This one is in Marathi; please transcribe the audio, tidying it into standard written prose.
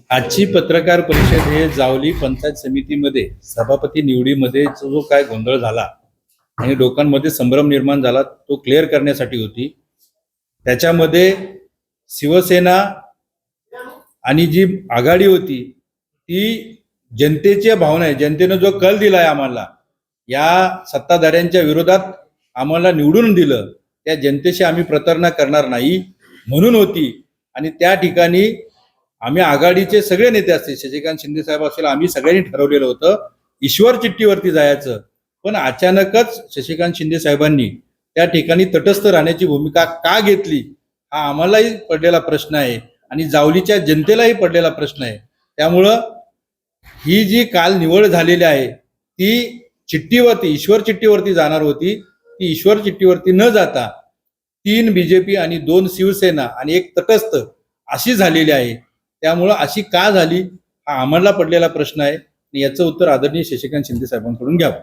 आजची पत्रकार परिषद हे जावली पंचायत समितीमध्ये सभापती निवडीमध्ये जो काय गोंधळ झाला आणि लोकांमध्ये संभ्रम निर्माण झाला तो क्लिअर करण्यासाठी होती। त्याच्यामध्ये शिवसेना आणि जी आघाडी होती ती जनतेच्या भावना आहे, जनतेने जो कल दिलाय आम्हाला या सत्ताधाऱ्यांच्या विरोधात आम्हाला निवडून दिलं त्या जनतेशी आम्ही प्रतारणा करणार नाही म्हणून होती। आणि त्या ठिकाणी आम्ही आघाडीचे सगळे नेते असतील, शशिकांत शिंदे साहेब असेल, आम्ही सगळ्यांनी ठरवलेलं होतं ईश्वर चिठ्ठीवरती जायचं, पण अचानकच शशिकांत शिंदे साहेबांनी त्या ठिकाणी तटस्थ राहण्याची भूमिका का घेतली हा आम्हालाही पडलेला प्रश्न आहे आणि जावलीच्या जनतेलाही पडलेला प्रश्न आहे। त्यामुळं ही जी काल निवड झालेली आहे ती चिठ्ठीवरती ईश्वर चिठ्ठीवरती जाणार होती, ती ईश्वर चिठ्ठीवरती न जाता 3 बीजेपी आणि 2 शिवसेना आणि 1 तटस्थ अशी झालेली आहे। त्यामुळं अशी का झाली हा आम्हाला पडलेला प्रश्न आहे, याचं उत्तर आदरणीय शशिकांत शिंदे साहेबांकडून घ्यावं।